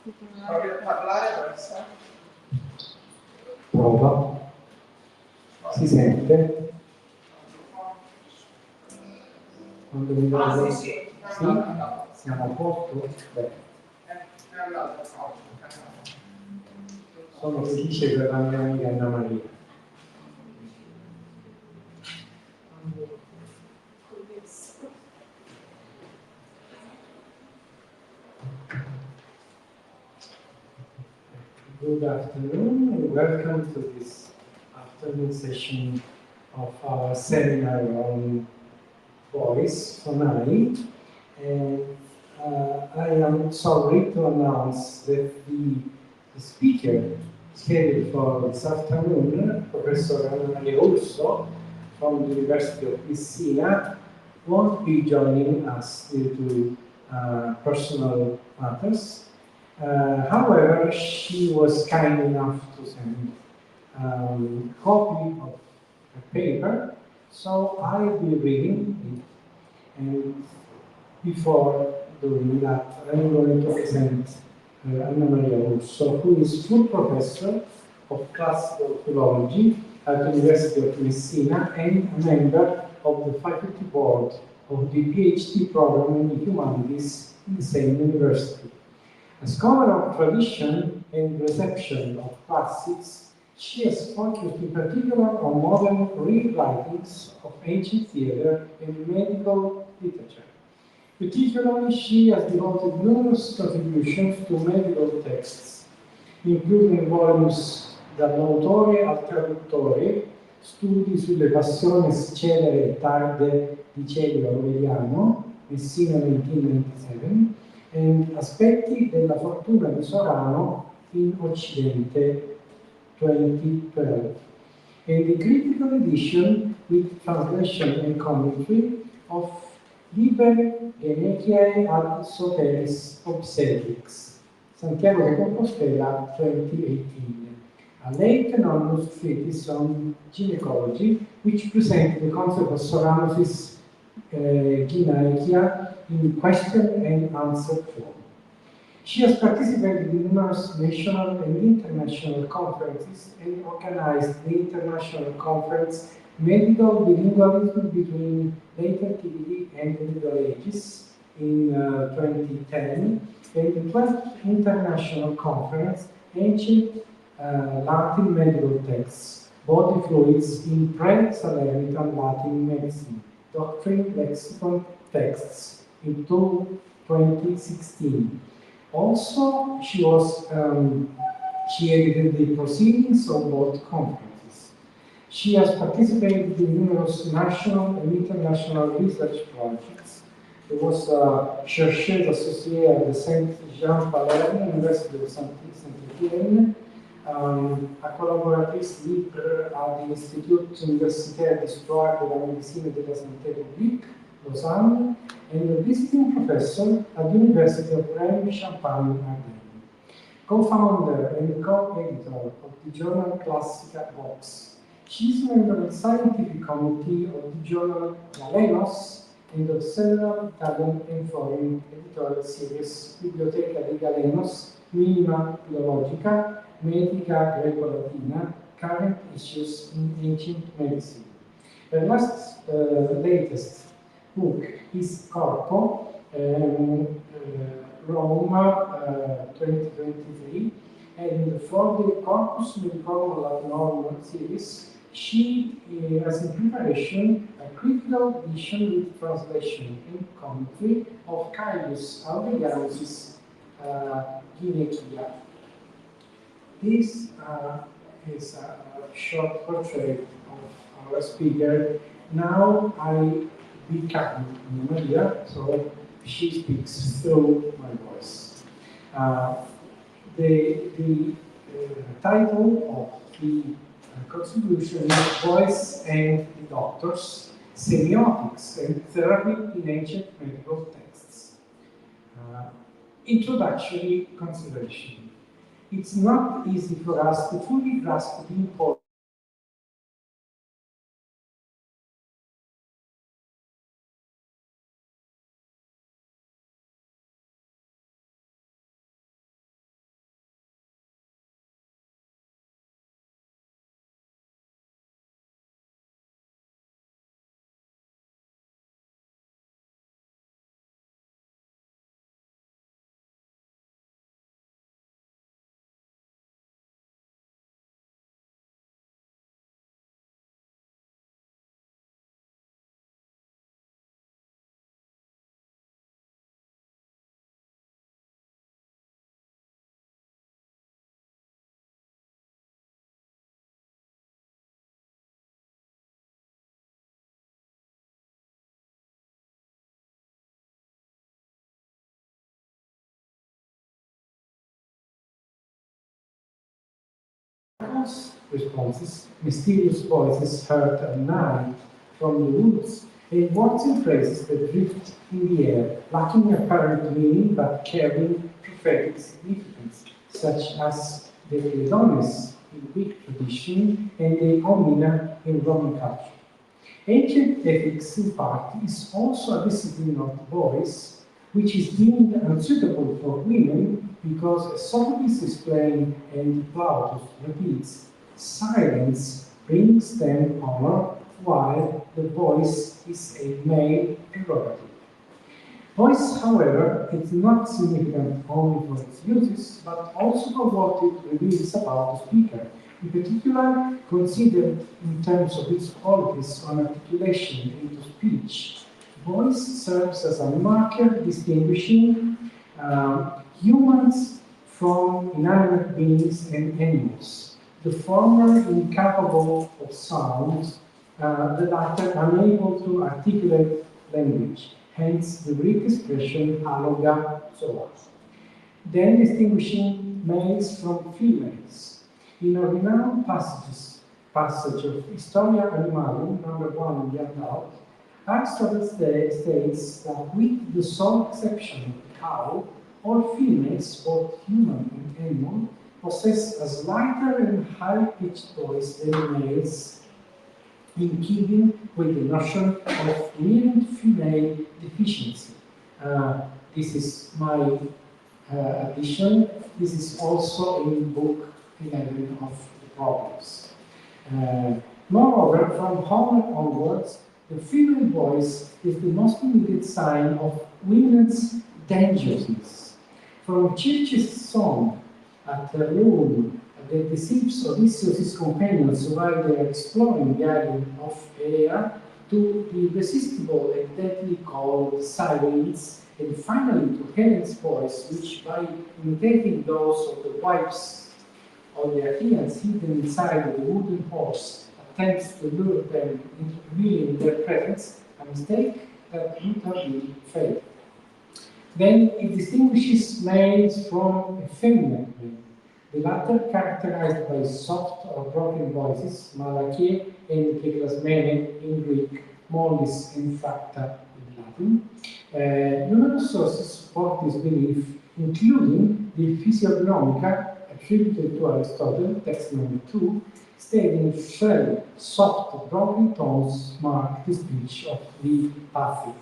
Provi a parlare adesso. Prova. Si sente? Quando mi vedo... Sì. Sì? Siamo a posto? Beh. Sono felice per la mia amica Anna Maria. Good afternoon and welcome to this afternoon session of our seminar on voice, Phonai. And I am sorry to announce that the speaker scheduled for this afternoon, Professor Urso from the University of Messina, won't be joining us due to personal matters. However, she was kind enough to send a copy of a paper, so I'll be reading it. And before doing that, I'm going to present Anna Maria Urso, who is full professor of classical philology at the University of Messina and a member of the faculty board of the PhD program in the humanities in the same university. A scholar of tradition and reception of classics, she has focused in particular on modern rewritings of ancient theatre and medical literature. Particularly, she has devoted numerous contributions to medical texts, including volumes Dall'autore al traduttore, studi sulle passioni celere e tarde di Celio Aureliano, Messina 1997, e aspetti della fortuna di Sorano in Occidente 2012. And the critical edition with translation and commentary of Liber Genetiae ad Soteris Obstetrics, Santiago de Compostela 2018. A late anonymous treatise on gynecology, which presents the concept of Soranos' Gynecea in question and answer form. She has participated in numerous national and international conferences and organized the international conference Medical Bilingualism Between Late Antiquity and the Middle Ages in 2010, and the 12th International Conference Ancient Latin Medical Texts, Body Fluids in Pre-Salernitane Latin Medicine, Doctrine Lexicon Texts in 2016. Also, she edited the proceedings of both conferences. She has participated in numerous national and international research projects. There was a chercheuse associée at the Saint Jean Palerme, University of Saint-Étienne, a collaboratrice libre à l'Institut universitaire d'histoire de la médecine et de la santé publique, Lausanne, and a visiting professor at the University of Rennes, Champagne-Ardenne. Co-founder and co-editor of the journal Classica Vox. She is a member of the scientific committee of the journal Galenos and of several Italian and foreign editorial series, Biblioteca di Galenos, Minima Philologica, Medica Greco-Latina, Current Issues in Ancient Medicine. Her latest book is Corpo, Rome 2023, and for the Corpus Medicorum Latinorum series, she has in preparation a critical edition with translation and commentary of Caius Aurelianus' Gynecea. This is a short portrait of our speaker. Now I become Maria, so she speaks through my voice. The title of the contribution is Voice and the Doctors, Semiotics and Therapy in Ancient Medical Texts. Introductory consideration. It's not easy for us to fully grasp the importance responses, mysterious voices heard at night from the woods, and words and phrases that drift in the air, lacking apparent meaning but carrying prophetic significance, such as the Credones in Greek tradition and the umana in Roman culture. Ancient ethics, in part, is also a discipline of voice, which is deemed unsuitable for women because, as Sophocles explained and Plautus repeats, silence brings them honor, while the voice is a male prerogative. Voice, however, is not significant only for its uses, but also for what it reveals about the speaker. In particular, considered in terms of its qualities on articulation into speech, voice serves as a marker distinguishing humans from inanimate beings and animals. The former incapable of sound, the latter unable to articulate language. Hence the Greek expression alloga soa. Then distinguishing males from females. In a renowned passage of Historia Animalium, number 1 in the adult, Aristotle states that with the sole exception of the cow, all females, both human and animal, possess a slighter and high-pitched voice than males, in keeping with the notion of inherent female deficiency. This is my addition. This is also in book 11 of the Proverbs. Moreover, from Homer onwards, the female voice is the most immediate sign of women's dangerousness. From Circe's song at the room that deceives Odysseus' companions while they are exploring the island of Aea, to the irresistible and deadly call of the sirens, and finally to Helen's voice, which by imitating those of the wives of the Athenians hidden inside the wooden horse, attempts to lure them into revealing their presence, a mistake that would have been fatal. Then it distinguishes males from effeminate men. The latter characterized by soft or broken voices, malakie and keklasmene in Greek, mollis and fracta in Latin. Numerous sources support this belief, including the Physiognomica attributed to Aristotle, text number 2, stating shrill, soft, broken tones mark the speech of the Pathic.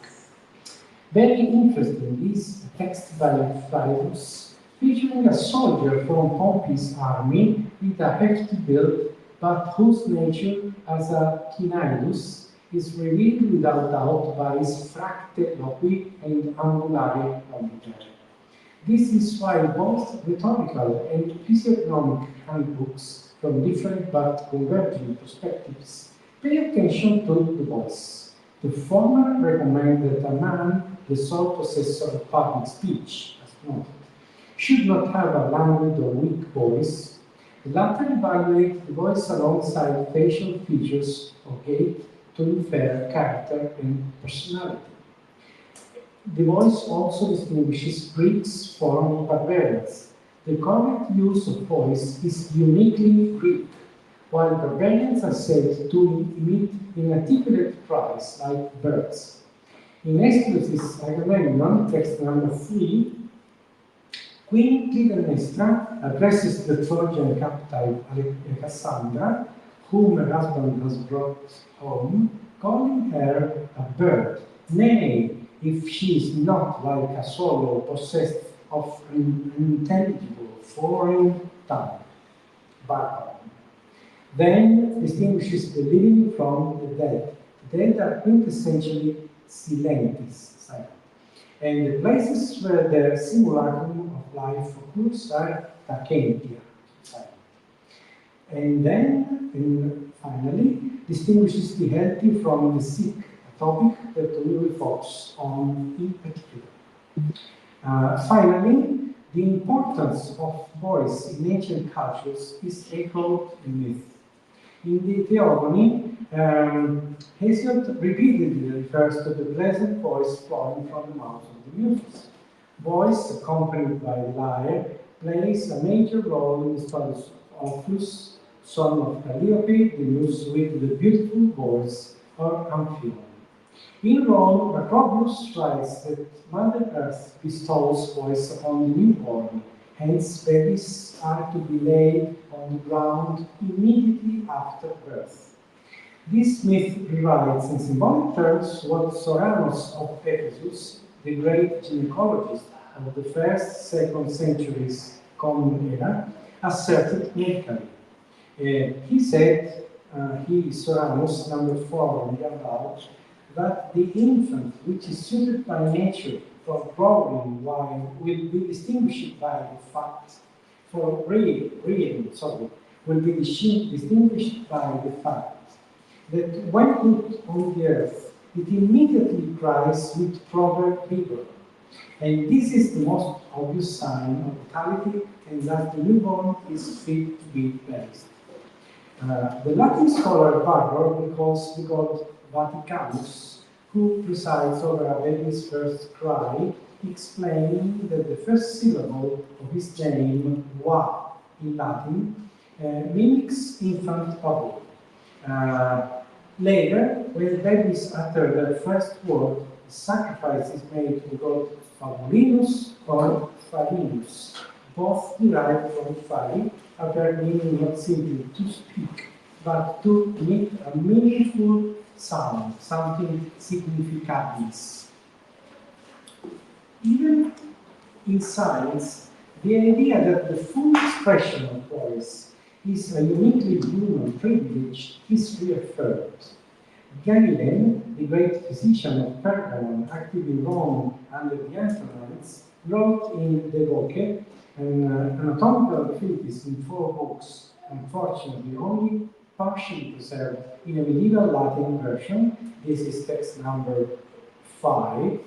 Very interesting is a text by Philebus, featuring a soldier from Pompey's army with a hefty build, but whose nature as a Cinaidus is revealed without doubt by his fracte loqui and ambulare loquitur. This is why both rhetorical and physiognomic handbooks from different but converging perspectives pay attention to the voice. The former recommend that a man, the sole possessor of public speech, as noted, should not have a languid or weak voice. The latter evaluate the voice alongside facial features or gait to infer character and personality. The voice also distinguishes Greeks from barbarians. The correct use of voice is uniquely Greek, while barbarians are said to emit inarticulate cries like birds. In Aeschylus' Agamemnon, text number 3, Queen Clytemnestra addresses the Trojan captive Cassandra, whom her husband has brought home, calling her a bird. Nay, if she is not like a swallow possessed of an unintelligible foreign tongue. Barbarian. Then distinguishes the living from the dead. The dead are quintessentially silentes, silent. And the places where the simulacrum of life occurs are tacentia, silent. And then, finally, distinguishes the healthy from the sick, a topic that we will focus on in particular. Finally, the importance of voice in ancient cultures is echoed in myth. In the Theogony, Hesiod repeatedly refers to the pleasant voice flowing from the mouth of the Muses. Voice, accompanied by lyre, plays a major role in the studies of Orpheus, son of Calliope, the muse with the beautiful voice, or Amphion. In Rome, Macrobius writes that Mother Earth bestows voice upon the newborn, hence babies are to be laid on the ground immediately after birth. This myth rewrites in symbolic terms what Soranos of Ephesus, the great gynecologist of the 1st-2nd centuries Common Era, asserted medically. He said, Soranos, number 4 on the above, that the infant, which is suited by nature for growing while will be distinguished by the fact, for reading, will be distinguished by the fact that when put on the earth, it immediately cries with proper vigor. And this is the most obvious sign of vitality and that the newborn is fit to be placed. The Latin scholar Barber recalls the god Vaticanus, who presides over a baby's first cry, explaining that the first syllable of his name, va, in Latin, mimics infant bubble. Later, when babies utter their first word, the sacrifice is made to the god Fabulinus or Farinus, both derived from fari, a verb meaning not simply to speak, but to emit a meaningful sound, something significant. Even in science, the idea that the full expression of voice is a uniquely human privilege is reaffirmed. Galen, the great physician of Pergamon, active in Rome under the Antonines, wrote in De Voce an anatomical treatise in 4 books, unfortunately only partially preserved in a medieval Latin version. This is text number 5.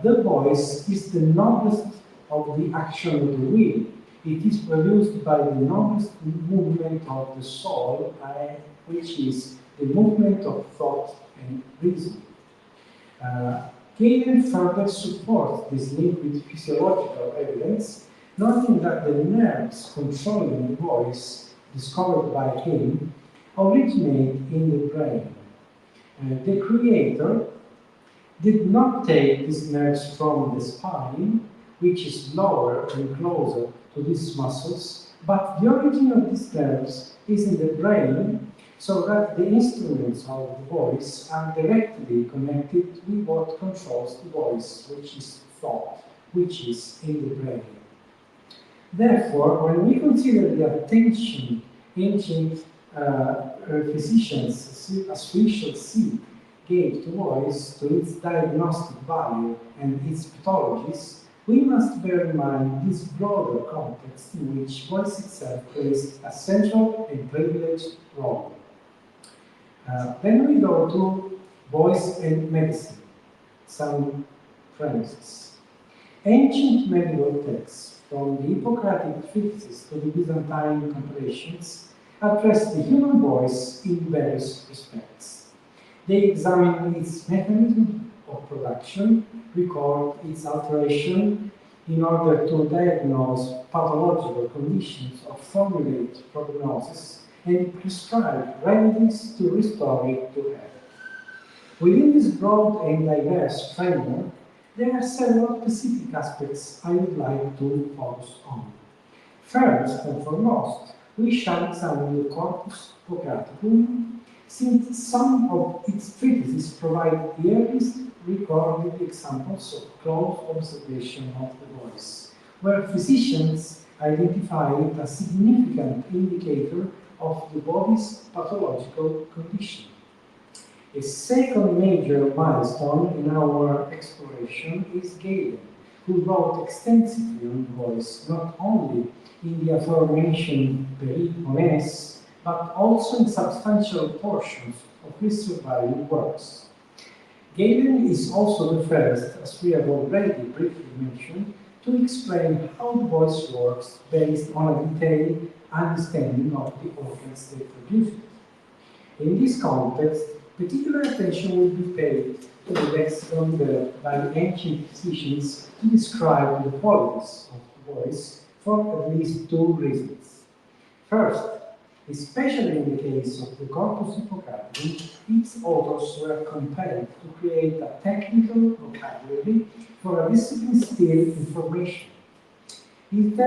The voice is the noblest of the action of the will. It is produced by the noblest movement of the soul, which is the movement of thought and reason. Galen further supports this link with physiological evidence, noting that the nerves controlling the voice, discovered by him, originate in the brain. The creator did not take these nerves from the spine, which is lower and closer to these muscles, but the origin of these nerves is in the brain, so that the instruments of the voice are directly connected with what controls the voice, which is thought, which is in the brain. Therefore, when we consider the attention ancient physicians, as we shall see, gave to voice, to its diagnostic value and its pathologies, we must bear in mind this broader context in which voice itself plays a central and privileged role. Then we go to voice and medicine, some premises. Ancient medical texts, from the Hippocratic treatises to the Byzantine compilations, address the human voice in various respects. They examine its mechanism of production, record its alteration in order to diagnose pathological conditions or formulate prognosis and prescribe remedies to restore it to health. Within this broad and diverse framework, there are several specific aspects I would like to focus on. First and foremost, we shall examine the Corpus Hippocraticum, since some of its treatises provide the earliest recorded examples of close observation of the voice, where physicians identify it as a significant indicator of the body's pathological condition. A second major milestone in our exploration is Galen, who wrote extensively on the voice, not only in the aforementioned Peripones, but also in substantial portions of his surviving works. Galen is also the first, as we have already briefly mentioned, to explain how the voice works based on a detailed understanding of the organs that produce it. In this context, particular attention will be paid to the lexicon developed by ancient physicians to describe the qualities of the voice for at least 2 reasons. First, Especially in the case of the Corpus Hippocraticum, its authors were compelled to create a technical vocabulary for a discipline still information. It's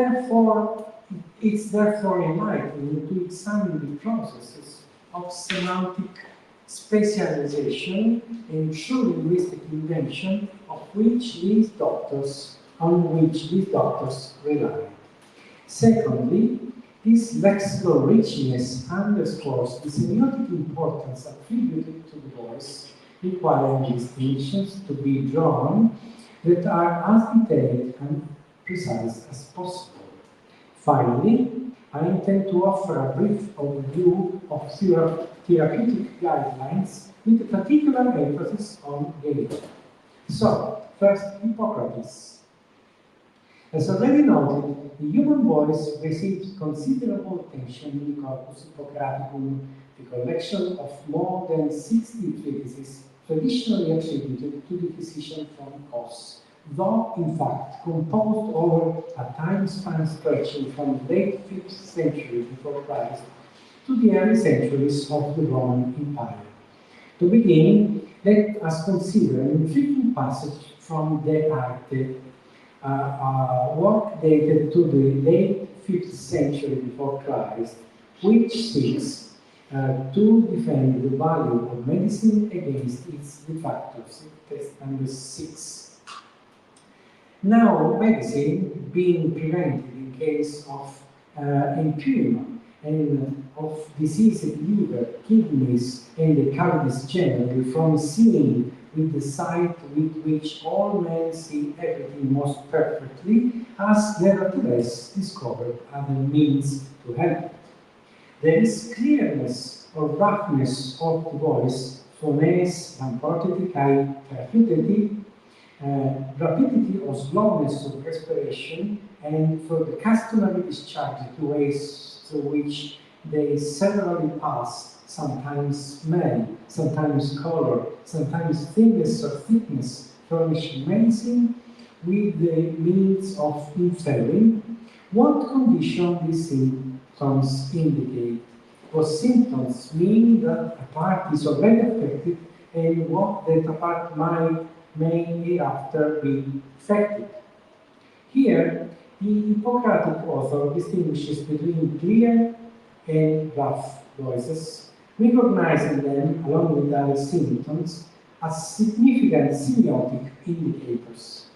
therefore enlightening to examine the processes of semantic specialization and true linguistic invention on which these doctors rely. Secondly, this lexical richness underscores the semiotic importance attributed to the voice, requiring distinctions to be drawn that are as detailed and precise as possible. Finally, I intend to offer a brief overview of therapeutic guidelines with a particular emphasis on gait. So, first, Hippocrates. As already noted, the human voice receives considerable attention in the Corpus Hippocraticum, the collection of more than 60 treatises traditionally attributed to the physician from Kos, though in fact composed over a time span stretching from the late 5th century before Christ to the early centuries of the Roman Empire. To begin, let us consider an intriguing passage from De Arte, work dated to the late 5th century before Christ, which seeks to defend the value of medicine against its detractors. Text number 6. Now, medicine being prevented in case of empyema and of diseased liver, kidneys, and the cavities generally from seeing with the sight with which all men see everything most perfectly, has nevertheless discovered other means to help it. There is clearness or roughness of the voice, phones lamproticae perfidity, rapidity or slowness of respiration, and for the customary discharge to ways through which they severally pass, sometimes smell, sometimes color, sometimes thinness or thickness, furnish medicine with the means of inferring what condition these symptoms indicate. For symptoms mean that a part is already affected and what that a part may hereafter be affected. Here, the Hippocratic author distinguishes between clear and rough voices, recognizing them, along with other symptoms, as significant semiotic indicators.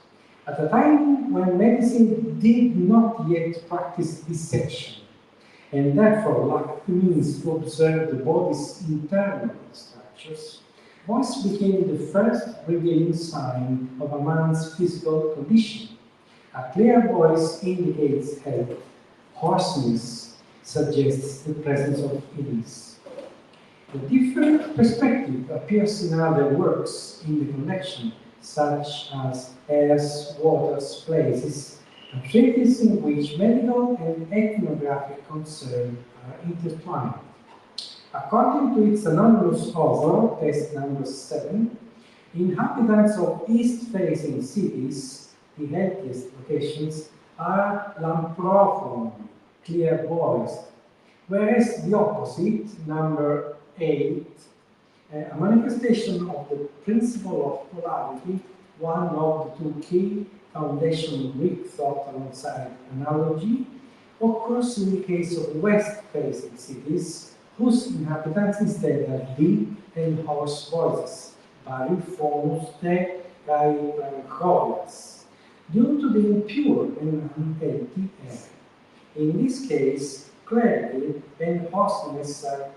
At a time when medicine did not yet practice dissection, and therefore lacked the means to observe the body's internal structures, voice became the first revealing sign of a man's physical condition. A clear voice indicates health. Hoarseness suggests the presence of illness. A different perspective appears in other works in the connection, such as Airs, Waters, Places, a treatise in which medical and ethnographic concern are intertwined. According to its anonymous author, text number 7, inhabitants of east-facing cities, the healthiest locations, are lamprophone, clear-voiced, whereas the opposite, number 8, a manifestation of the principle of polarity, one of the two key foundation Greek thought alongside analogy, occurs in the case of west-facing cities, whose inhabitants instead have deep and hoarse voices, variphonous te melancholias, due to the impure and unhealthy air. In this case, clarity and hoarseness are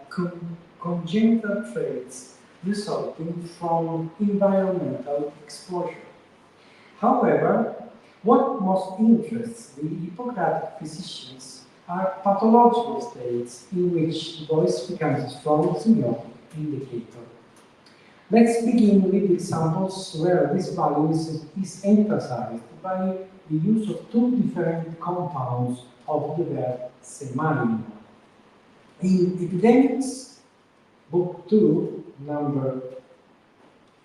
congenital traits resulting from environmental exposure. However, what most interests the Hippocratic physicians are pathological states in which the voice becomes a strong semiotic indicator. Let's begin with examples where this value is emphasized by the use of two different compounds of the verb semino. In Epidemics, Book 2, number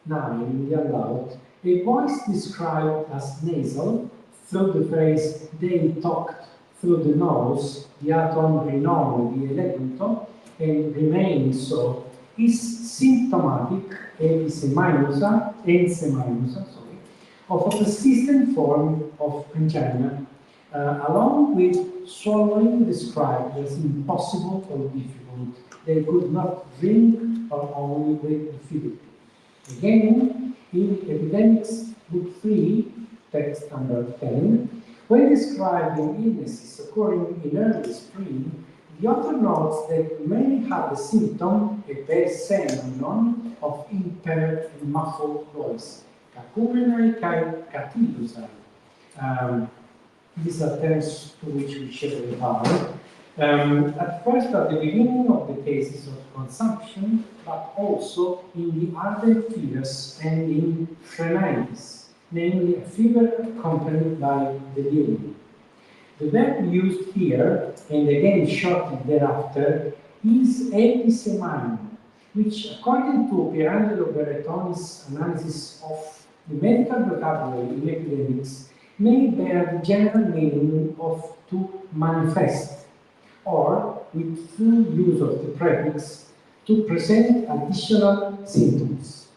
9, in the handout, a voice described as nasal through the phrase "they talked through the nose, the atom renome di elegento, and remaining so, is symptomatic, sorry, of a persistent form of angina, along with swallowing described as impossible or difficult. They could not drink or only with difficulty. Again, in Epidemics, Book 3, text number 10, when describing illnesses occurring in early spring, the author notes that many have the symptom, a very phenomenon of impaired and muffled voice. Cacumenai kai catillusai. These are terms to which we should refer. At first, at the beginning of the cases of consumption, but also in the ardent fevers and in phrenitis, namely a fever accompanied by delirium. The verb used here, and again shortly thereafter, is episemano, which, according to Pierangelo Berrettoni's analysis of the medical vocabulary in epidemics, may bear the general meaning of to manifest, or, with full use of the prefix, to present additional symptoms.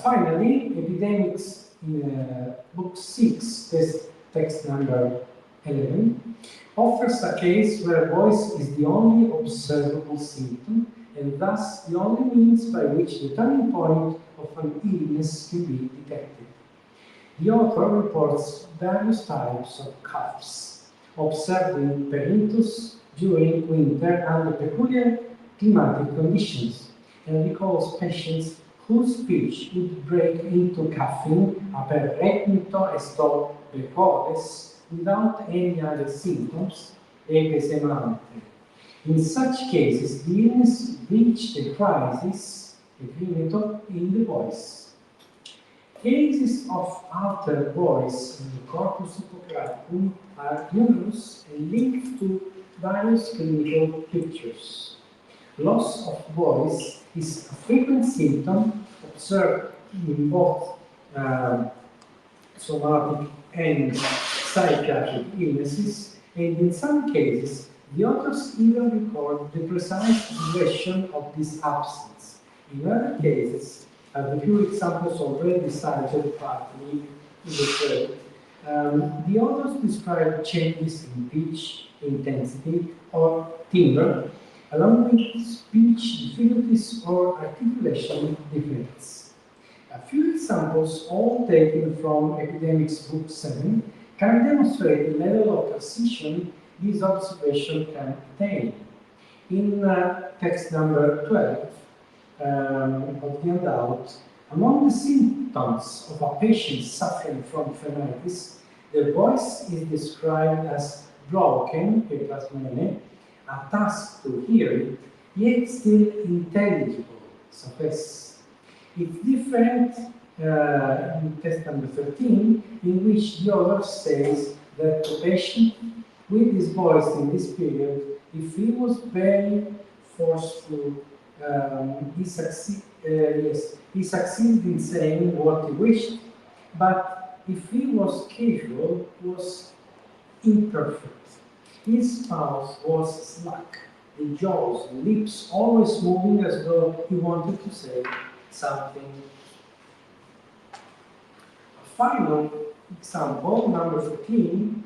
Finally, Epidemics in Book 6, text number 11, offers a case where voice is the only observable symptom, and thus the only means by which the turning point of an illness can be detected. The author reports various types of coughs observed in Perinthus during winter under peculiar climatic conditions, and recalls patients whose speech would break into coughing per regnito esto precoces without any other symptoms, episemante. In such cases, the illness reached a crisis, in the voice. Cases of altered voice in the corpus hippocraticum are numerous and linked to various clinical pictures. Loss of voice is a frequent symptom observed in both somatic and psychiatric illnesses, and in some cases, the authors even record the precise duration of this absence. In other cases, the few examples already cited partly illustrate, the authors describe changes in pitch, intensity, or timbre, along with speech difficulties or articulation defects. A few examples, all taken from Epidemics Book 7, can demonstrate the level of precision this observation can attain. In text number 12 of the handout, among the symptoms of a patient suffering from phrenitis, the voice is described as broken, a task to hear it, yet still intelligible, sopes. It's different in text number 13, in which the author says that the patient with his voice in this period, if he was very forceful, he succeeded in saying what he wished, but if he was casual, was imperfect. His mouth was slack, the jaws, the lips always moving as though he wanted to say something. A final example, number 14,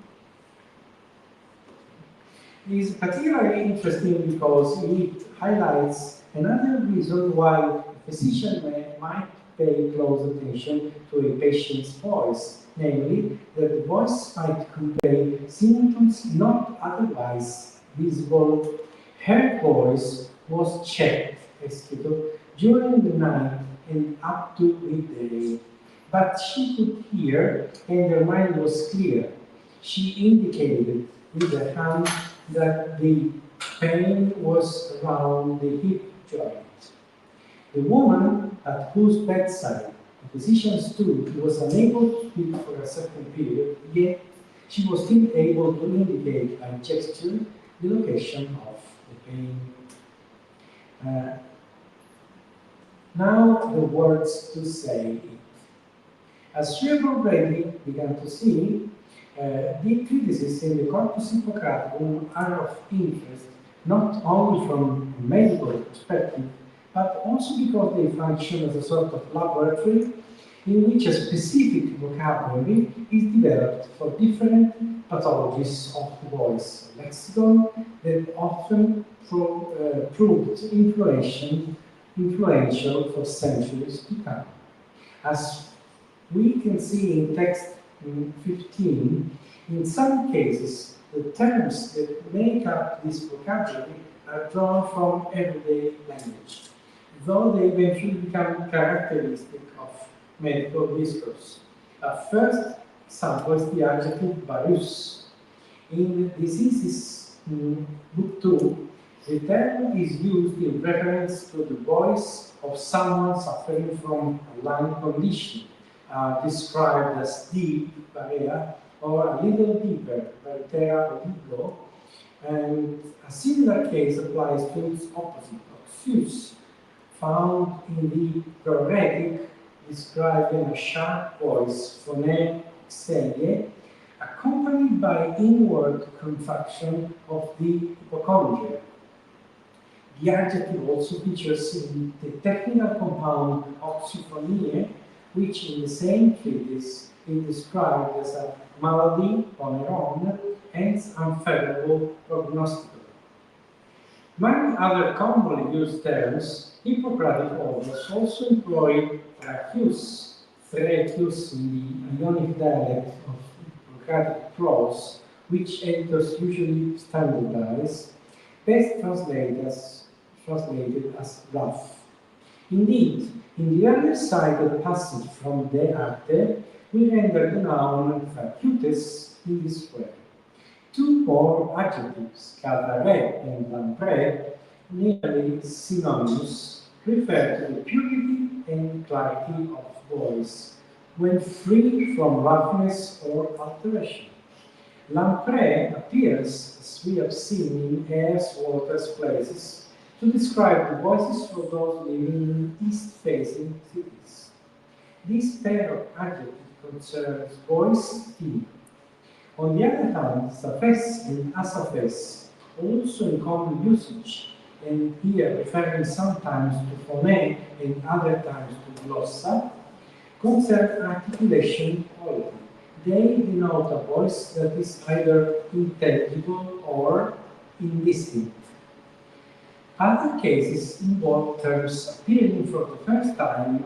is particularly interesting because it highlights another reason why a physician might pay close attention to a patient's voice, namely that the voice might convey symptoms not otherwise visible. Her voice was checked, during the night and up to midday, but she could hear and her mind was clear. She indicated with her hand that the pain was around the hip joint. The woman at whose bedside the physician stood was unable to speak for a certain period, yet she was still able to indicate by gesture the location of the pain. Now the words to say it. As we have already begun to see, The treatises in the Corpus Hippocraticum are of interest not only from a medical perspective, but also because they function as a sort of laboratory in which a specific vocabulary is developed for different pathologies of the voice, a lexicon that often proved influential for centuries to come. As we can see in text 15, in some cases, the terms that make up this vocabulary are drawn from everyday language, though they eventually become characteristic of medical discourse. A first example is the adjective varus. In Diseases, Book 2, the term is used in reference to the voice of someone suffering from a lung condition, described as deep, barea, or a little deeper, vertera odigo, and a similar case applies to its opposite, obfuse, found in the proretic, describing a sharp voice, phonē xelie, accompanied by inward contraction of the hypochondria. The adjective also features in the technical compound oxyphonie, which in the same treatise is described as a malady poneron, hence unfavorable prognostically. Among other commonly used terms, Hippocratic authors also employ tracheus in the Ionic dialect of Hippocratic prose, which editors usually standardize, best translated as rough. Indeed, in the earlier cited passage from De Arte, we render the noun facutes in this way. Two more adjectives, cadare and lampre, nearly synonymous, refer to the purity and clarity of voice when free from roughness or alteration. Lampre appears, as we have seen, in airs, waters, places, to describe the voices of those living in east-facing cities. This pair of adjectives concerns voice theme. On the other hand, saphes and asaphes, also in common usage, and here referring sometimes to phonē and other times to glossa, concern articulation quality. They denote a voice that is either intelligible or indistinct. Other cases involve terms appearing for the first time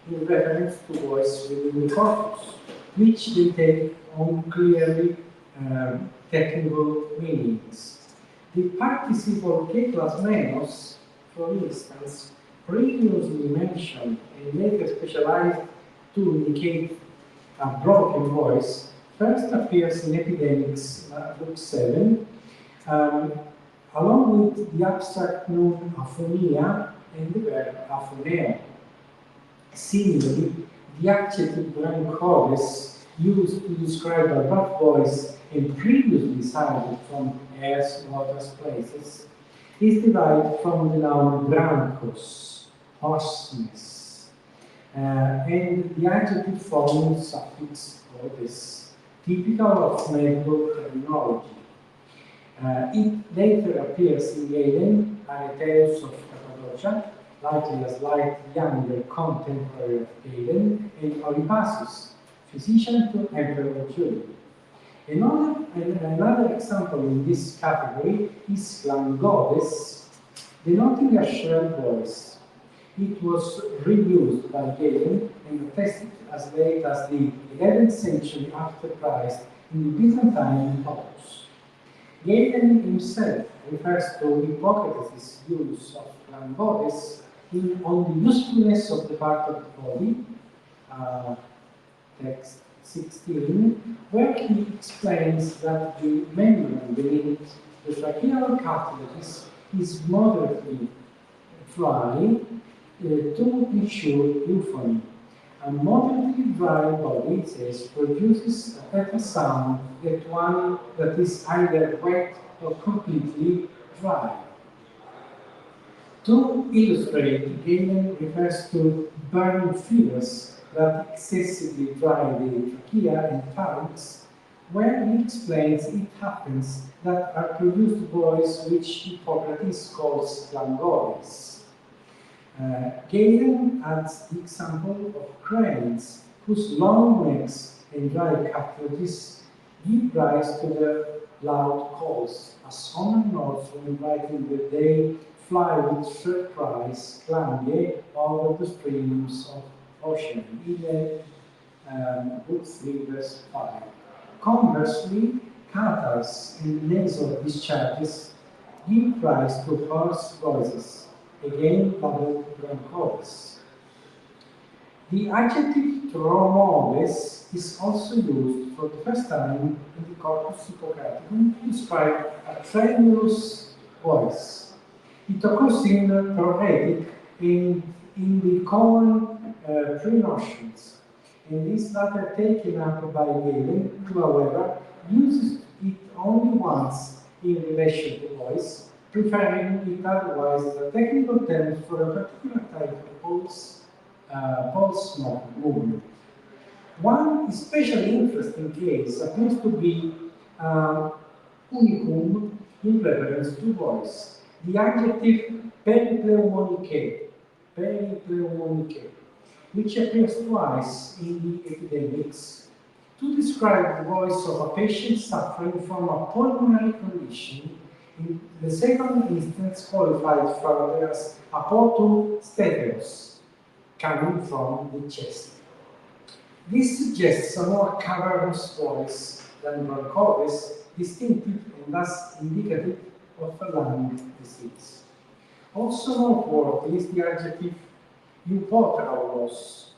in reference to voice within the corpus, which they take on clearly technical meanings. The participle "ke klasmenos," for instance, previously mentioned and later specialized to indicate a broken voice, first appears in Epidemics, Book 7, along with the abstract noun aphonia and the verb aphoneo. Similarly, the adjective branchodes, used to describe a rough voice and previously cited from airs, waters, places, is derived from the noun branchos, hoarseness, and the adjective form suffix odes, typical of medical terminology. It later appears in Galen, Areteus of Cappadocia, likely a slightly younger contemporary of Galen, and Oripasus, physician to Emperor Julian. Another example in this category is clangodes, denoting a shrill voice. It was reused by Galen and attested as late as the 11th century after Christ in the Byzantine Opus. Galen himself refers to Hippocrates' use of clangodes on the usefulness of the part of the body, text 16, where he explains that the membrane beneath the tracheal cartilages is moderately dry to ensure euphony. A moderately dry body, it says, produces a better sound than one that is either wet or completely dry. To illustrate, Galen refers to burning fevers that excessively dry the trachea and pharynx, where he explains it happens that are produced voice which Hippocrates calls langoles. Galen adds the example of cranes whose long necks and dry cartilages give rise to their loud calls, as common notes when writing the day fly with surprise, clangy over the streams of ocean. Book 3, verse 5. Conversely, catarrhs and nasal discharges give rise to hoarse voices, again double bronchodes. The adjective tromodes is also used for the first time in the Corpus Hippocraticum to describe a tremulous voice. It occurs in Proetic in the common pre-notions, and is later taken up by Galen, who, however, uses it only once in relation to voice, preferring it otherwise as a technical term for a particular type of pulse movement. One especially interesting case appears to be unicum in reference to voice, the adjective peripleumonicae, which appears twice in the epidemics to describe the voice of a patient suffering from a pulmonary condition, in the second instance qualified further as apotu stateros, coming from the chest. This suggests a more cavernous voice than bronchodes, distinctive and thus indicative of a lung disease. Also noteworthy is the adjective eupotraulos,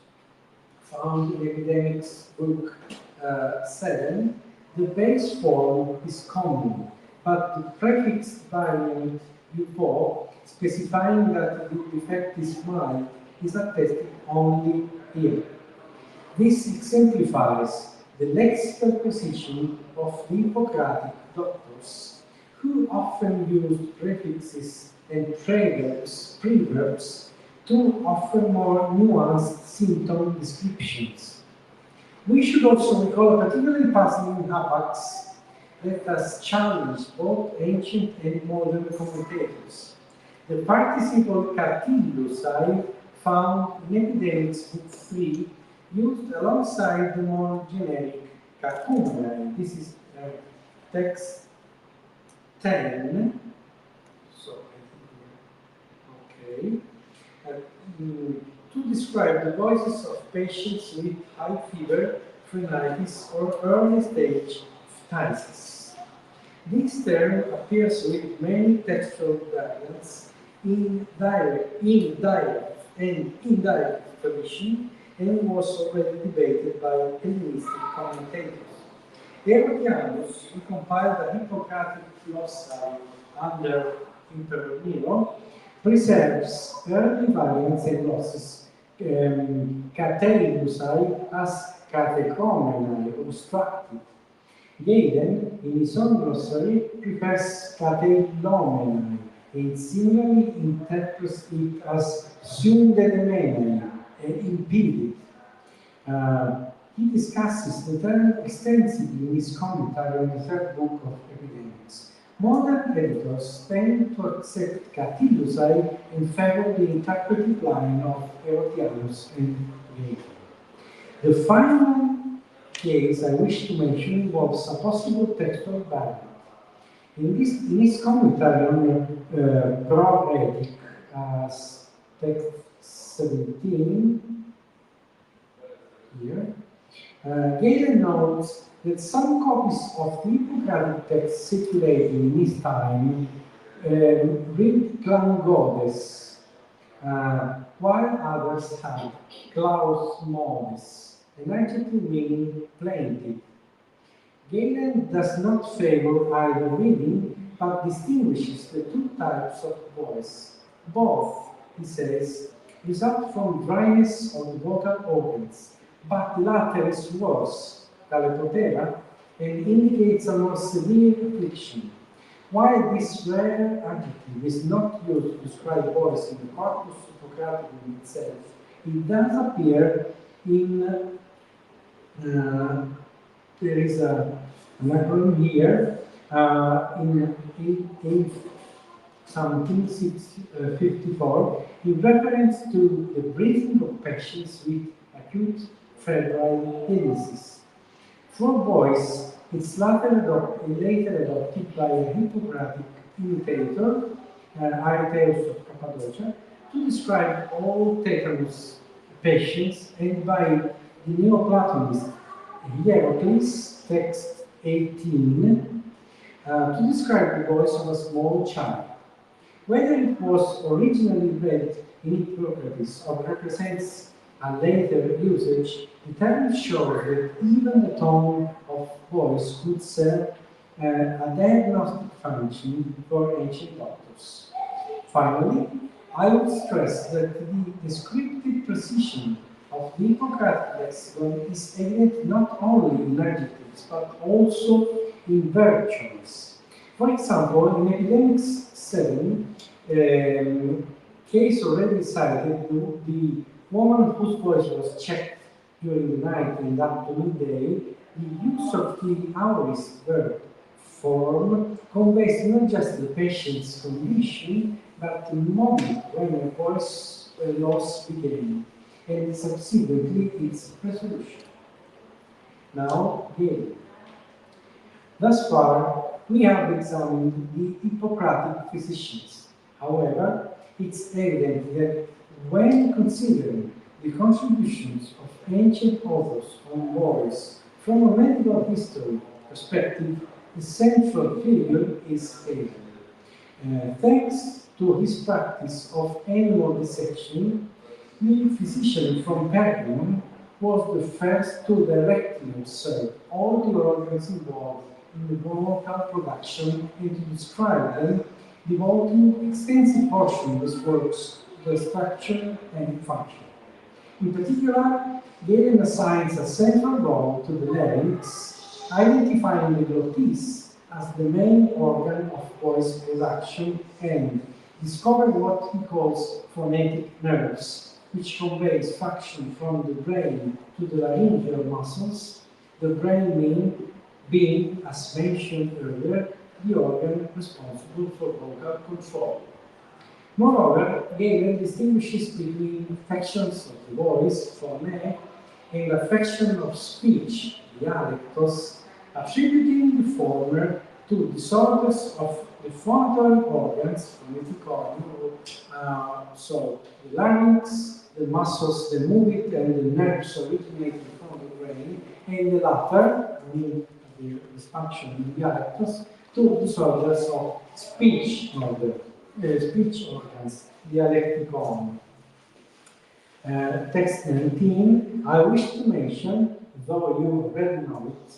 found in Epidemics Book 7. The base form is common, but the prefix variant eupo, specifying that the defect is mild, is attested only here. This exemplifies the lexical position of the Hippocratic doctors, who often used prefixes and preverbs to offer more nuanced symptom descriptions. We should also recall a particularly puzzling hapax that has challenged both ancient and modern commentators. The participle cartillosi found in Epidemics Book 3 used alongside the more generic carcumera. This is text 10. So, okay. To describe the voices of patients with high fever, phrenitis, or early stage phthisis. This term appears with many textual variants in direct and indirect tradition, and was already debated by Hellenistic commentators. Herodianus, who compiled a Hippocratic glossary under Emperor Nero, preserves early variants and glosses, cateilusi as catechomenae, obstructed. Galen, in his own glossary, prefers cateilomenae, and similarly interprets it as sundedemenae, impeded. He discusses the term extensively in his commentary on the third book of Epidemics. Modern editors tend to accept Cattillusi in favor of the interpretive line of Herodianus and Galen. The final case I wish to mention involves a possible textual variant. In his commentary on Proetic, text 17, here, Galen notes that some copies of the Hippocratic text circulating in his time read clangodes, while others had claus modes, an adjective meaning plaintive. Galen does not favor either reading, but distinguishes the two types of voice. Both, he says, result from dryness of the vocal organs, but the latter is worse, calepotera, and indicates a more severe affliction. While this rare adjective is not used to describe voice in the Corpus Hippocraticum itself, it does appear in there is a acronym here, in 1754, in reference to the breathing of patients with acute febrile illnesses. For voice, it's later adopted by a Hippocratic imitator, Aetheus of Cappadocia, to describe all tetanus patients, and by the Neoplatonist Hierocles, text 18, to describe the voice of a small child. Whether it was originally read in Hippocrates or represents a later usage, the term shows that even the tone of voice could serve a diagnostic function for ancient doctors. Finally, I would stress that the descriptive precision of the Hippocratic lexicon is evident not only in adjectives but also in verb choice. For example, in Epidemics 7, case already cited, the woman whose voice was checked during the night and up to midday, the use of the aorist verb form conveys not just the patient's condition, but the moment when a voice loss began, and subsequently its resolution. Now, hearing. Thus far, we have examined the Hippocratic physicians. However, it's evident that when considering the contributions of ancient authors on voice from a medical history perspective, the central figure is Galen. Thanks to his practice of animal dissection, the physician from Pergamon was the first to directly observe all the organs involved in the vocal production and to describe them, devoting extensive portion of his works to their structure and function. In particular, Galen assigns a central role to the larynx, identifying the glottis as the main organ of voice production and discovered what he calls phonetic nerves, which conveys function from the brain to the laryngeal muscles, the brain being, as mentioned earlier, the organ responsible for vocal control. Moreover, Galen distinguishes between affections of the voice, phonē, and affection of speech, dialectos, attributing the former to disorders of the phonatory organs, phonetic organ, so the larynx, the muscles that move it, and the nerves originating from the brain, and the latter, the dysfunction in dialectos, to disorders of speech organs, dialectic organ. Text 19, I wish to mention, though you already know it,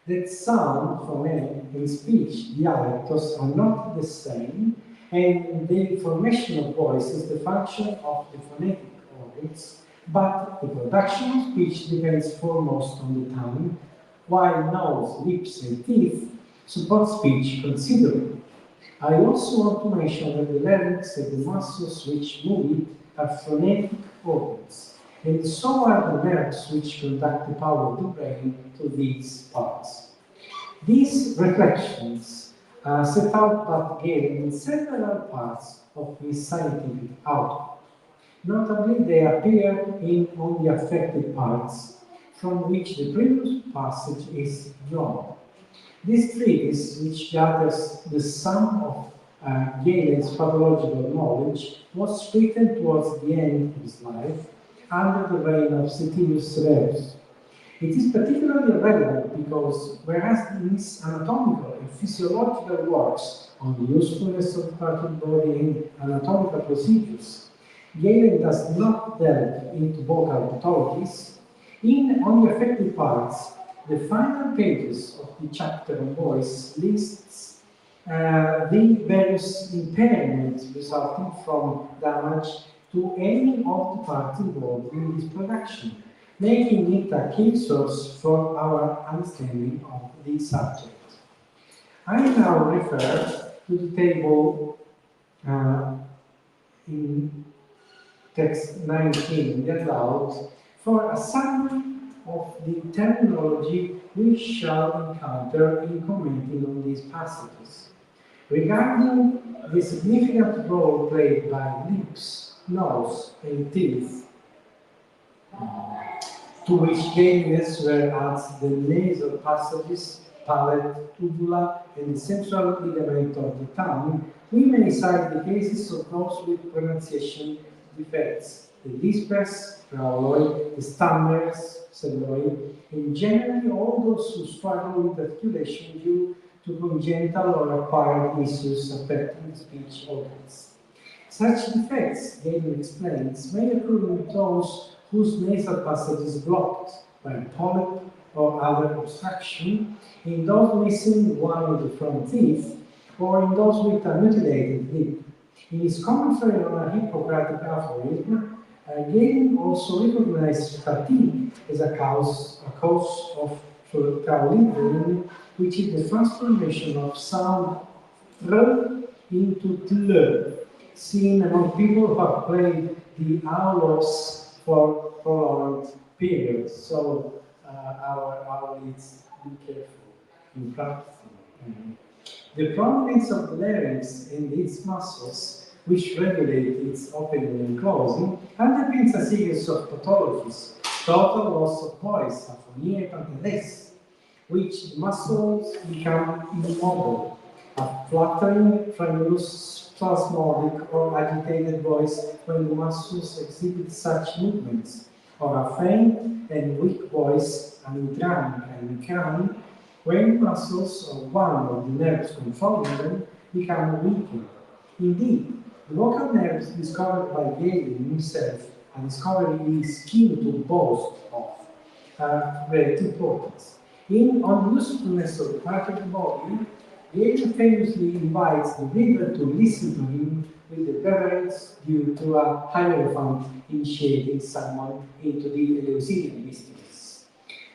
that sound, phonē, and speech, dialectos, are not the same, and the formation of voice is the function of the phonetic organs, but the production of speech depends foremost on the tongue, while nose, lips, and teeth support speech considerably. I also want to mention that the larynx and the muscles which move it are phonetic organs, and so are the nerves which conduct the power of the brain to these parts. These reflections are set out by Galen in several parts of his scientific output. Notably, they appear on the affected parts, from which the previous passage is drawn. This treatise, which gathers the sum of Galen's pathological knowledge, was written towards the end of his life, under the reign of Septimius Severus. It is particularly relevant because, whereas in his anatomical and physiological works on the usefulness of the part of the body and anatomical procedures, Galen does not delve into vocal pathologies, on the affected parts, the final pages of the chapter on voice lists the various impairments resulting from damage to any of the parts involved in this production, making it a key source for our understanding of the subject. I now refer to the table in text 19 that allows for a summary of the terminology we shall encounter in commenting on these passages. Regarding the significant role played by lips, nose, and teeth, to which games were added the nasal passages, palate, uvula, and the central ligament of the tongue, we may cite the cases of those with pronunciation defects, the dispers, proloi, the stammers, suoi, and generally all those who struggle with articulation due to congenital or acquired issues affecting speech organs. Such defects, Galen explains, may occur in those whose nasal passage is blocked by a polyp or other obstruction, in those missing one of the front teeth, or in those with a mutilated lip. In his commentary on a Hippocratic aphorism, Galen also recognized fatigue as a cause of traulitin, which is the transformation of sound tr into tl, seen among people who have played the aulos for prolonged periods. So our needs be careful in practicing. The prominence of the larynx and its muscles, which regulate its opening and closing, underpins a series of pathologies, total loss of voice, aphonia, pantades, which the muscles become immobile, a fluttering, tremulous, spasmodic, or agitated voice when the muscles exhibit such movements, or a faint and weak voice, an idrank and mechanic, when muscles of one of the nerves controlling them become weakened. Indeed, the vocal nerves discovered by Galen himself, a discovery he is keen to boast of, are great importance. On the usefulness of the part of the body, Galen famously invites the reader to listen to him with the reverence due to a hierophant initiating someone into the Eleusinian mysteries.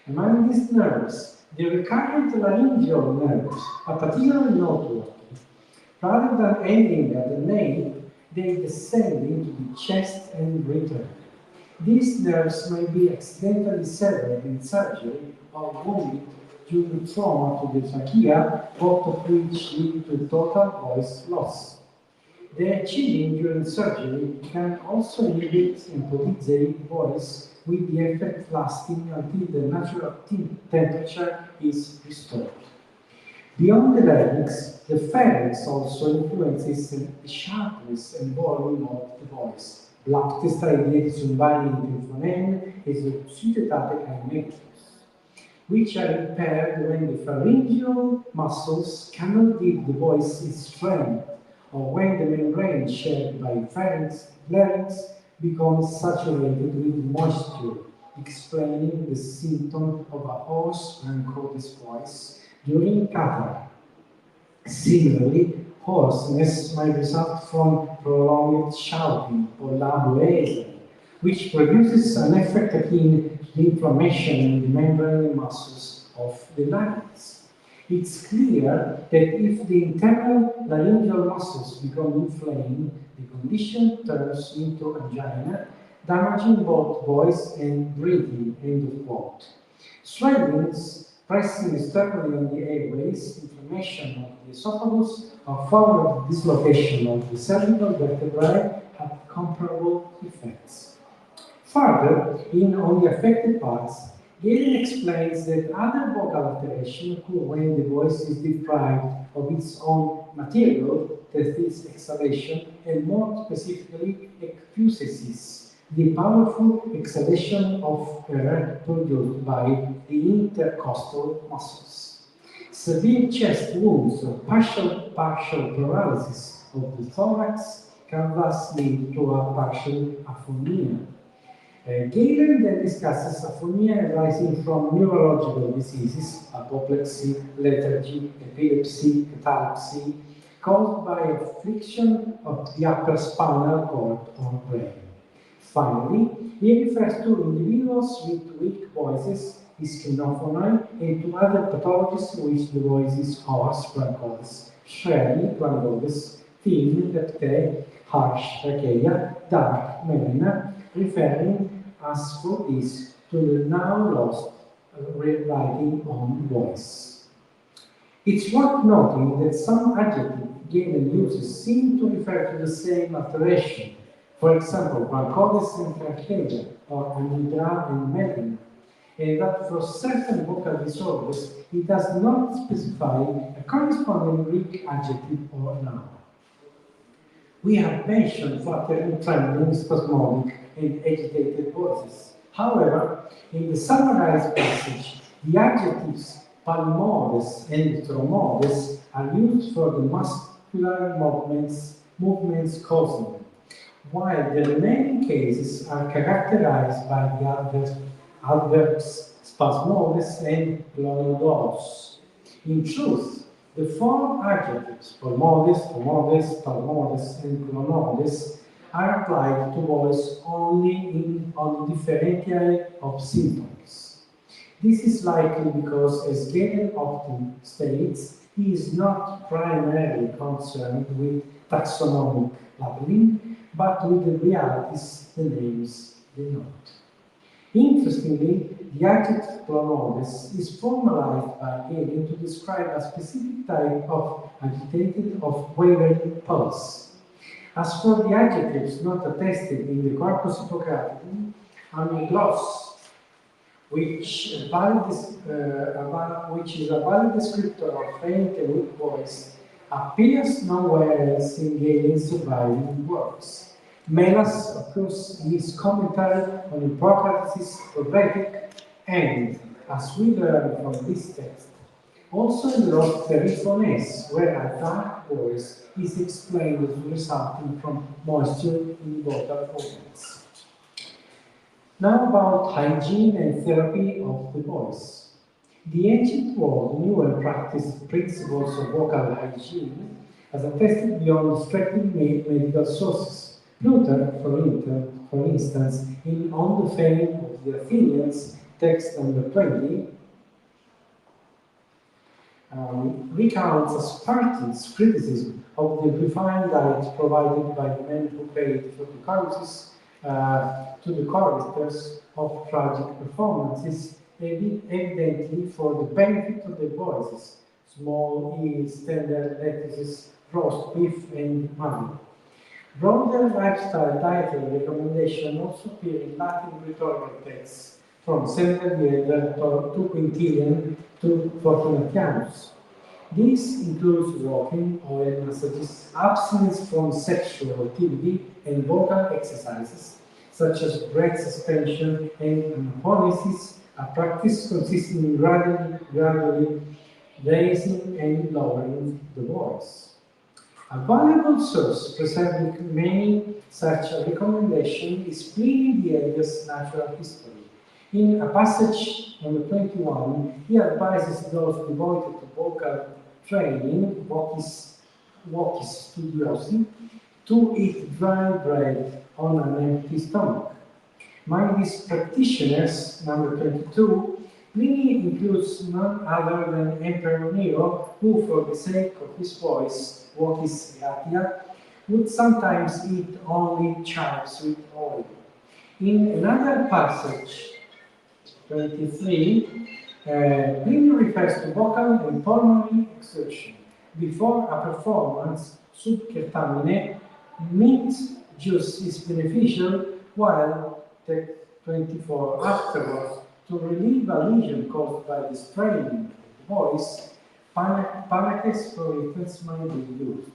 Among these nerves, the recurrent laryngeal nerves are particularly noteworthy. Rather than ending at the nape, they descend into the chest and return. These nerves may be accidentally severed in surgery or wounded due to trauma to the trachea, both of which lead to total voice loss. Their chilling during surgery can also inhibit and polygenic voice, with the effect lasting until the natural temperature is restored. Beyond the larynx, the pharynx also influences the sharpness and volume of the voice. L'aptesta e zum in phonem is the pseudotatic hymetros, which are impaired when the pharyngeal muscles cannot give the voice its strength, or when the membrane shared by larynx becomes saturated with moisture, explaining the symptom of a hoarse and raucous voice during cataract. Similarly, hoarseness might result from prolonged shouting or laboesing, which produces an effect akin to the inflammation in the membrane muscles of the larynx. It's clear that if the internal laryngeal muscles become inflamed, the condition turns into angina, damaging both voice and breathing. End of quote. Swellings, pressing externally on the airways, inflammation of the esophagus, or forward dislocation of the cervical vertebrae have comparable effects. Further, on the affected parts, Galen explains that other vocal alterations occur when the voice is deprived of its own material, that is, exhalation, and more specifically, ecfusesis, the powerful exhalation of air produced by the intercostal muscles. Severe chest wounds or partial paralysis of the thorax can thus lead to a partial aphonia. Galen then discusses aphonia arising from neurological diseases, apoplexy, lethargy, epilepsy, catalepsy, caused by affliction of the upper spinal cord or brain. Finally, he refers to individuals with weak voices, ischinophony, and to other pathologies in which the voice is hoarse, broncholis, shrilly, broncholis, thin, lepte, harsh, trachea, dark, melena, referring as for this to the now lost writing on voice. It's worth noting that some adjectives given uses seem to refer to the same alteration. For example, Marcodes and Tracheia, or Anidra and Medina, and that for certain vocal disorders it does not specify a corresponding Greek adjective or noun. We have mentioned fluttering, trembling, spasmodic, and agitated voices. However, in the summarized passage, the adjectives palmodes and tromodes are used for the muscular movements causing them, while the remaining cases are characterized by the adverbs spasmodes and glonodos. In truth, the four adjectives palmodes, tromodes, palmodes, and glonodes are applied to voice only on the differential of symptoms. This is likely because, as Galen often states, he is not primarily concerned with taxonomic labeling, but with the realities the names denote. Interestingly, the adjective "glonodes" is formalized by Galen to describe a specific type of agitated of wavering pulse. As for the adjectives not attested in the Corpus Hippocraticum, amyglos, which is a valid descriptor of faint and weak voice, appears nowhere else in Galen's surviving works. Melas occurs in his commentary on Hippocrates' Provetic, and, as we learn from this text, also in the Rot Periphonese, where a dark voice is explained as resulting from moisture in vocal organs. Now about hygiene and therapy of the voice. The ancient world knew and practiced principles of vocal hygiene as attested beyond strictly medical sources. Plutarch, for instance, On the Fame of the Athenians, text number 20, recounts Spartans' criticism of the refined diet provided by the men who paid for the choruses to the choristers of tragic performances, evidently for the benefit of their voices, small eels, tender lettuces, roast beef, and mutton. Broader lifestyle dietary recommendations also appear in Latin rhetorical texts, from Seneca the Elder to Quintilian to Fortunatianus. This includes walking, oil massages, abstinence from sexual activity, and vocal exercises, such as breath suspension and anaponesis, a practice consisting in gradually raising and lowering the voice. A valuable source preserving many such a recommendation is Pliny the Elder's Natural History. In a passage number 21, he advises those devoted to vocal training, vocis studiosi, to eat dry bread on an empty stomach. Among these practitioners, number 22, Pliny includes none other than Emperor Nero, who, for the sake of his voice, vocis gratia, would sometimes eat only chives with oil. In another passage, 23, Pliny refers to vocal and pulmonary exertion. Before a performance, subcertamine, mint juice is beneficial, while text 24 afterwards, to relieve a lesion caused by the straining of the voice, Panaches, for instance, might be used.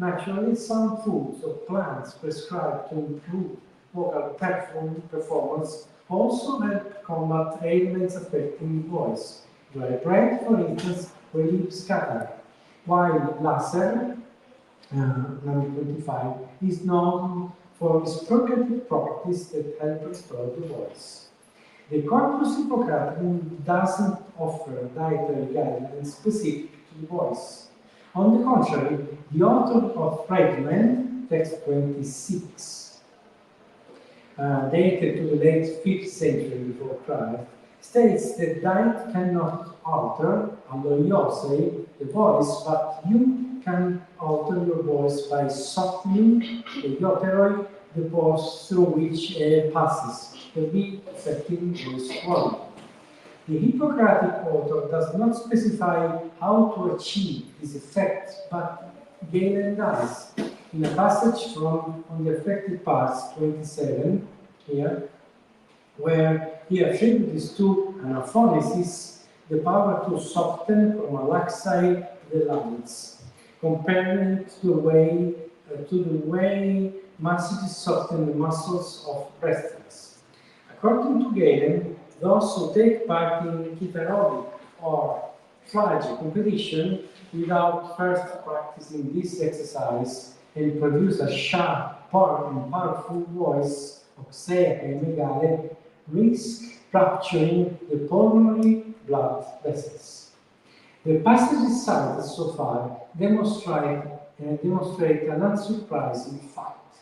Naturally, some foods or plants prescribed to improve vocal performance also help combat ailments affecting the voice. Dry bread, for instance, relieves cataract, while laser, number 25, is known for its purgative properties that help restore the voice. The Corpus Hippocraticum doesn't offer dietary guidelines specific to the voice. On the contrary, the author of Regimen, text 26, dated to the late 5th century before Christ, states that diet cannot alter, aloiose, the voice, but you can alter your voice by softening the ioteroi, the pores through which air passes, to be affecting voice quality. The Hippocratic author does not specify how to achieve this effect, but Galen does. In a passage from On the Affected Parts 27, here, where he attributes to anaphonesis the power to soften from a laxity the lungs, comparing it to the way massages soften the muscles of restlessness. According to Galen, those who take part in kitharodic or flage competition without first practicing this exercise and produce a sharp, and powerful voice, oxea and megale, risk rupturing the pulmonary blood vessels. The passages cited so far demonstrate an unsurprising fact.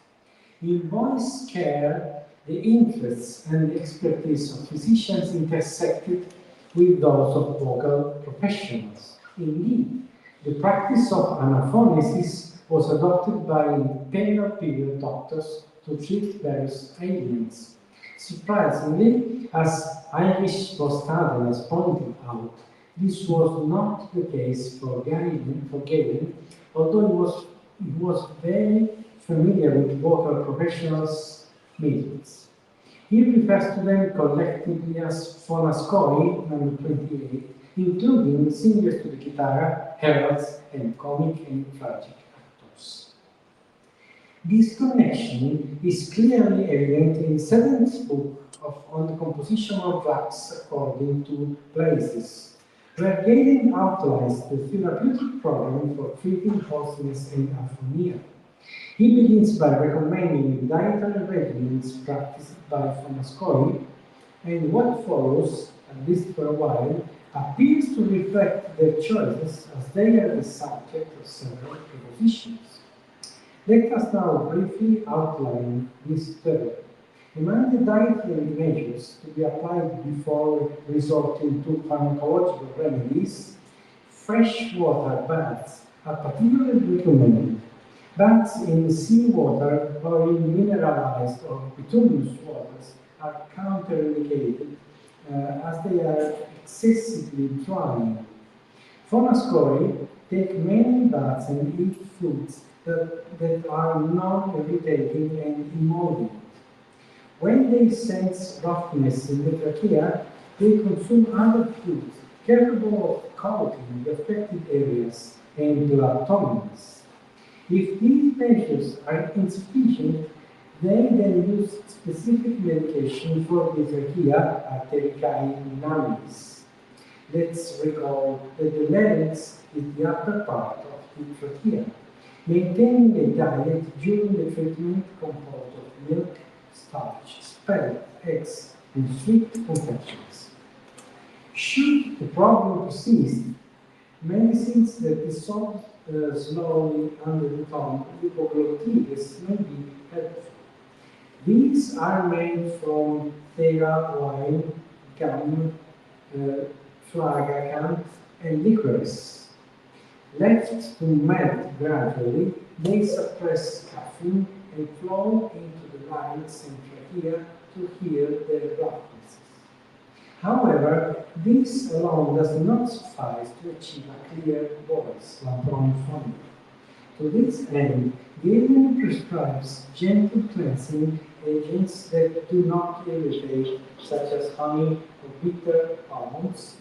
In voice care, the interests and the expertise of physicians intersected with those of vocal professionals. Indeed, the practice of anaphonesis was adopted by imperial period doctors to treat various ailments. Surprisingly, as Irish Bostaden has pointed out, this was not the case for Galen, although he was very familiar with vocal professionals' methods. He refers to them collectively as phonascoi, number 28, including singers to the guitar, heralds, and comic and tragic actors. This connection is clearly evident in the seventh book on the composition of drugs according to places, where Galen outlines the therapeutic program for treating hoarseness and aphonia. He begins by recommending dietary regimens practiced by phonascoi, and what follows, at least for a while, appears to reflect their choices as they are the subject of several propositions. Let us now briefly outline this theory. Among the dietary measures to be applied before resorting to pharmacological remedies, freshwater baths are particularly recommended. Baths in seawater or in mineralized or bituminous waters are counterindicated as they are excessively drying. Phonascoi take many baths and eat foods that are non-irritating and emollient. When they sense roughness in the trachea, they consume other foods capable of coating the affected areas and blood. If these measures are insufficient, they then use specific medication for the trachea, artericae inaminis. Let's recall that the larynx is the upper part of the trachea. Maintaining a diet during the treatment composed of milk, starch, spelt, eggs, and sweet confections. Should the problem persist, medicines that dissolve slowly under the tongue, hypoglottitis, may be helpful. These are made from thera, wine, gum, flagacant, and licorice. Left to melt gradually, they suppress caffeine and flow into the larynx and trachea to heal their roughness. However, this alone does not suffice to achieve a clear voice, lampronphony. To this end, Galen prescribes gentle cleansing agents that do not irritate, such as honey or bitter almonds,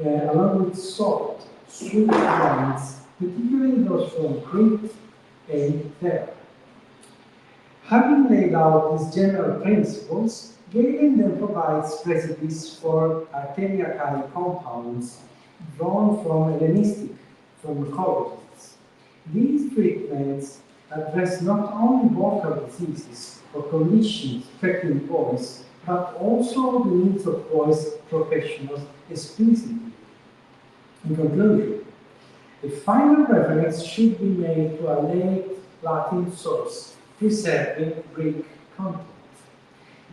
along with salt, sweet wines, particularly those from Crete and Thera. Having laid out these general principles, Galen then provides recipes for arteriacae compounds drawn from Hellenistic pharmacologists. These treatments address not only vocal diseases or conditions affecting voice, but also the needs of voice professionals explicitly. In conclusion, the final reference should be made to a late Latin source, preserving Greek content.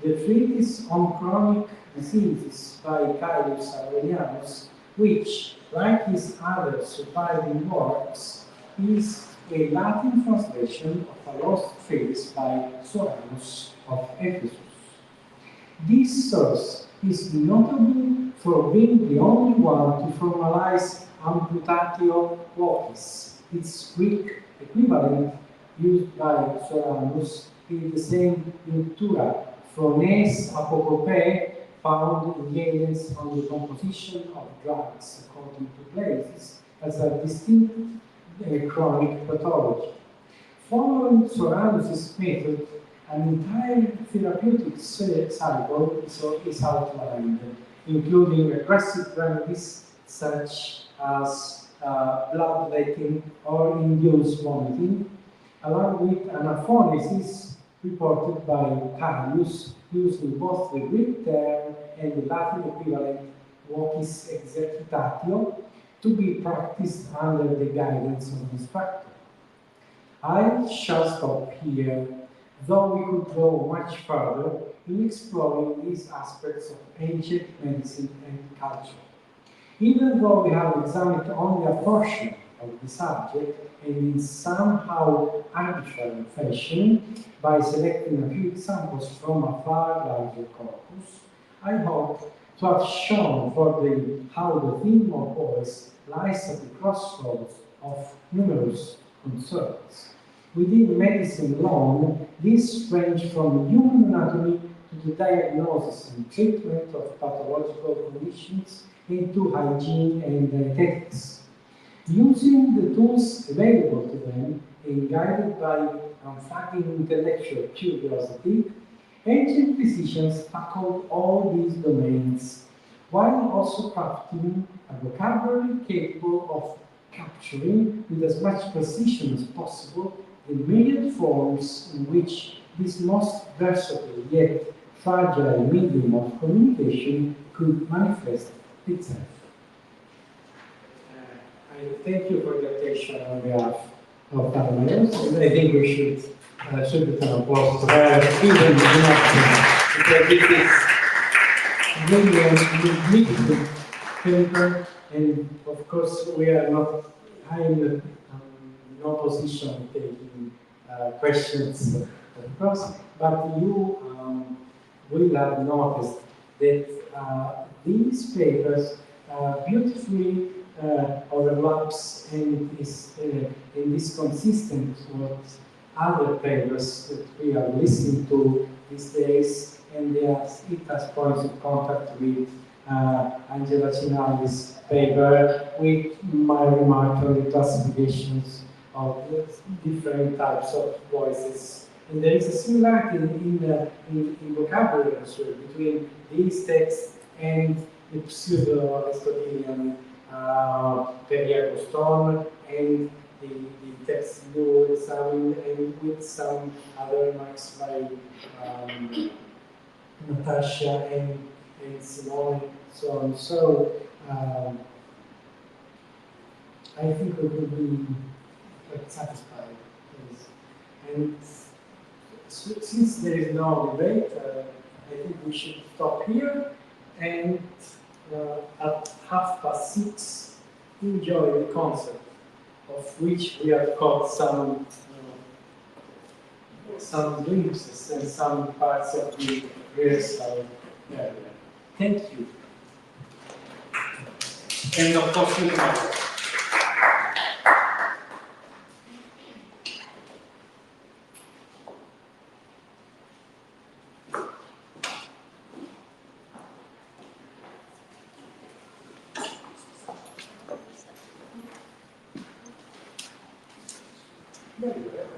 The treatise on chronic diseases by Caius Aurelianus, which, like his other surviving works, is a Latin translation of a lost treatise by Soranus of Ephesus. This source is notable for being the only one to formalize amputatio vocis. Its Greek equivalent used by Soranus is the same iunctura, phrones apocope, found in the evidence on the composition of drugs according to places as a distinct chronic pathology. Following Soranus' method, an entire therapeutic cycle is outlined, including aggressive remedies such as bloodletting or induced vomiting, along with anaphonesis reported by Carius, using both the Greek term and the Latin equivalent vocis exercitatio to be practiced under the guidance of the instructor. I shall stop here, though we could go much further in exploring these aspects of ancient medicine and culture. Even though we have examined only a portion of the subject, and in somehow arbitrary fashion, by selecting a few examples from a far larger corpus, I hope to have shown how the theme of voice lies at the crossroads of numerous concerns. Within medicine alone, these range from human anatomy to the diagnosis and treatment of pathological conditions into hygiene and dietetics. Using the tools available to them and guided by unflagging intellectual curiosity, ancient physicians tackled all these domains, while also crafting a vocabulary capable of capturing with as much precision as possible the myriad forms in which this most versatile yet fragile medium of communication could manifest itself. I thank you for the attention on behalf of Parliament, and I think we should attribute an applause to her, even because it is really a significant paper, and of course we are not in no position of taking questions, of course, but you will have noticed that these papers beautifully overlaps and is consistent with other papers that we are listening to these days, and it has points of contact with Angela Cinali's paper, with my remark on the classifications of different types of voices. And there is a similarity in vocabulary between these texts and the pseudo-Aristotelian Periagoston and the text you examine, and with some other remarks by Natasha and Simone, so on. So I think we will be quite satisfied with this. And since there is no debate, I think we should stop here, and at 6:30, enjoy the concert, of which we have caught some glimpses and some parts of the rehearsal area. Thank you. And of course, we can. Very well.